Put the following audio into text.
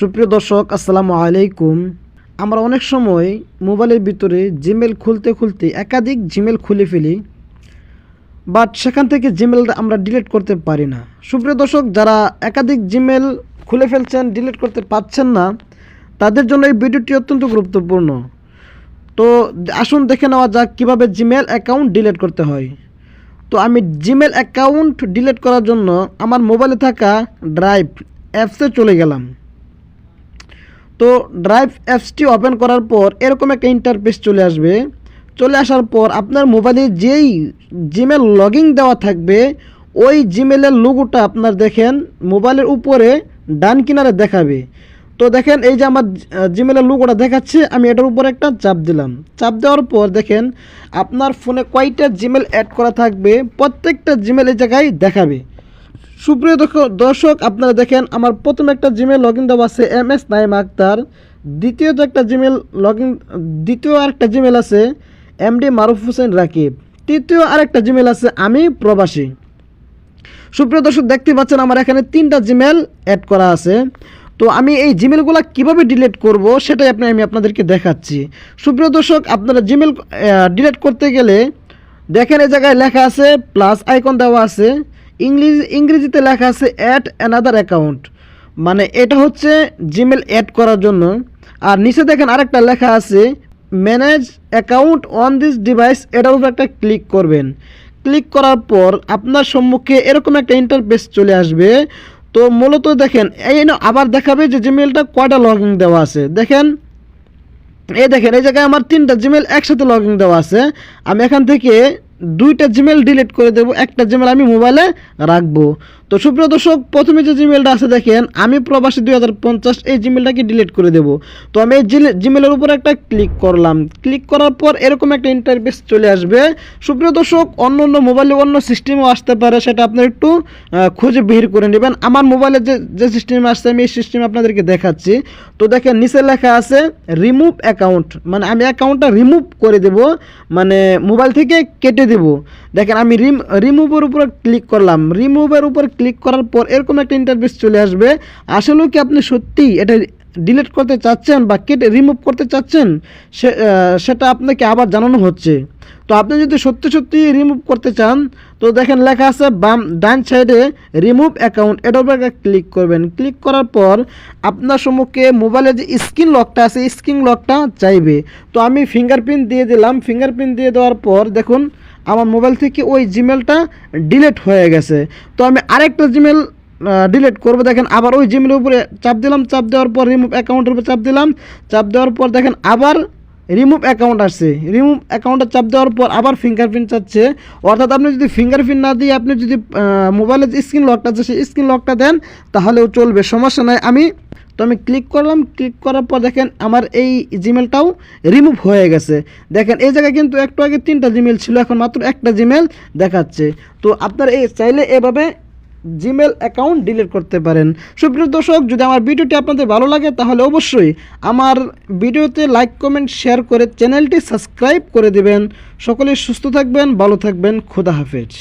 সুপ্রিয় দর্শক আসসালামু আলাইকুম। আমরা অনেক সময় মোবাইলের ভিতরে জিমেল খুলতে খুলতে একাধিক জিমেল খুলে ফেলি, বাট সেখান থেকে জিমেলটা আমরা ডিলিট করতে পারি না। সুপ্রিয় দর্শক, যারা একাধিক জিমেল খুলে ফেলছেন, ডিলিট করতে পারছেন না, তাদের জন্য এই ভিডিওটি অত্যন্ত গুরুত্বপূর্ণ। তো আসুন দেখে নেওয়া যাক কীভাবে জিমেল অ্যাকাউন্ট ডিলিট করতে হয়। তো আমি জিমেল অ্যাকাউন্ট ডিলিট করার জন্য আমার মোবাইলে থাকা ড্রাইভ অ্যাপসে চলে গেলাম। তো ড্রাইভ অ্যাপসটি ওপেন করার পর এরকম একটা ইন্টারফেস চলে আসবে। চলে আসার পর আপনার মোবাইলে যেই জিমেল লগইন দেওয়া থাকবে ওই জিমেলের লোগোটা আপনার দেখেন মোবাইলের উপরে ডান কিনারে দেখাবে। তো দেখেন এই যে আমার জিমেলের লোগোটা দেখাচ্ছে, আমি এটার উপরে একটা চাপ দিলাম। চাপ দেওয়ার পর দেখেন আপনার ফোনে কয়টা জিমেল অ্যাড করা থাকবে প্রত্যেকটা জিমেল এই জায়গায় দেখাবে। সুপ্রিয় দর্শক, আপনারা দেখেন আমার প্রথম একটা জিমেল লগইন দেওয়া আছে MS নাইম আক্তার, দ্বিতীয় একটা জিমেল আছে MD মারুফ হোসেন রাকিব, তৃতীয় আরেকটা জিমেল আছে আমি প্রবাসী। সুপ্রিয় দর্শক, দেখতে পাচ্ছেন আমার এখানে 3টা জিমেল অ্যাড করা আছে। তো আমি এই জিমেলগুলো কিভাবে ডিলিট করব সেটাই আমি আপনাদেরকে দেখাচ্ছি। সুপ্রিয় দর্শক, আপনারা জিমেল ডিলিট করতে গেলে দেখেন এই জায়গায় লেখা আছে প্লাস আইকন দেওয়া আছে, ইংরেজিতে লেখা আছে অ্যাড অ্যানাদার অ্যাকাউন্ট, মানে এটা হচ্ছে জিমেল অ্যাড করার জন্য। আর নিচে দেখেন আরেকটা লেখা আছে manage account on this device, এটার উপর একটা ক্লিক করবেন। ক্লিক করার পর আপনার সম্মুখে এরকম একটা ইন্টারফেস চলে আসবে। তো মূলত দেখেন এই আবার দেখাবে যে জিমেলটা কয়টা লগইন দেওয়া আছে। দেখেন এই জায়গায় আমার 3টা জিমেল একসাথে লগইন দেওয়া আছে। আমি এখান থেকে 2টা জিমেল ডিলিট করে দেবো, একটা জিমেল আমি মোবাইলে রাখবো। তো সুপ্রিয় দর্শক, প্রথমে যে জিমেলটা আছে দেখেন আমি প্রবাসী 2050, এই জিমেলটাকে ডিলিট করে দেব। তো আমি এই জিমেলের উপর একটা ক্লিক করলাম। ক্লিক করার পর এরকম একটা ইন্টারফেস চলে আসবে। সুপ্রিয় দর্শক, অন্য মোবাইলে অন্য সিস্টেমও আসতে পারে, সেটা আপনার একটু খুঁজে বের করে নেবেন। আমার মোবাইলে যে সিস্টেম আসছে আমি এই সিস্টেম আপনাদেরকে দেখাচ্ছি। তো দেখেন নিচে লেখা আছে রিমুভ অ্যাকাউন্ট, মানে আমি অ্যাকাউন্টটা রিমুভ করে দেব, মানে মোবাইল থেকে কেটে দেব। দেখেন আমি রিমুভের উপর ক্লিক করলাম। রিমুভের উপর ক্লিক করার পর এরকম একটা ইন্টারফেস চলে আসবে। আসলে কি আপনি সত্যি এটা ডিলিট করতে চাচ্ছেন বা কেটে রিমুভ করতে চাচ্ছেন, সেটা আপনাকে আবার জানানো হচ্ছে। তো আপনি যদি সত্যি রিমুভ করতে চান, তো দেখেন লেখা আছে ডান সাইডে রিমুভ অ্যাকাউন্ট, এটার উপর ক্লিক করবেন। ক্লিক করার পর আপনার সম্মুখে মোবাইলের যে স্ক্রিন লকটা আছে স্ক্রিন লকটা চাইবে। তো আমি ফিঙ্গারপ্রিন্ট দিয়ে দিলাম। ফিঙ্গারপ্রিন্ট দিয়ে দেওয়ার পর দেখুন আমার মোবাইল থেকে ওই জিমেলটা ডিলিট হয়ে গেছে। তো আমি আরেকটা জিমেল ডিলিট করবো। দেখেন আবার ওই জিমেলের উপরে চাপ দিলাম, চাপ দেওয়ার পর রিমুভ অ্যাকাউন্টের উপর চাপ দিলাম। চাপ দেওয়ার পর দেখেন আবার রিমুভ অ্যাকাউন্ট আসছে। রিমুভ অ্যাকাউন্টে চাপ দেওয়ার পর আবার ফিঙ্গারপ্রিন্ট চাচ্ছে, অর্থাৎ আপনি যদি ফিঙ্গারপ্রিন্ট না দিয়ে আপনি যদি মোবাইলের যে স্ক্রিন লকটা আছে সেই স্ক্রিন লকটা দেন তাহলেও চলবে, সমস্যা নাই। আমি ক্লিক করলাম। ক্লিক করার পর দেখেন আমার এই জিমেলটাও রিমুভ হয়ে গেছে। দেখেন এই জায়গায় কিন্তু একটু আগে 3টা জিমেল ছিল, এখন মাত্র একটা জিমেল দেখাচ্ছে। তো আপনারা চাইলে এভাবে জিমেল অ্যাকাউন্ট ডিলিট করতে পারেন। সুপ্রিয় দর্শক, যদি আমার ভিডিওটি আপনাদের ভালো লাগে তাহলে অবশ্যই আমার ভিডিওতে লাইক কমেন্ট শেয়ার করে চ্যানেলটি সাবস্ক্রাইব করে দিবেন। সকলে সুস্থ থাকবেন, ভালো থাকবেন, খোদা হাফেজ।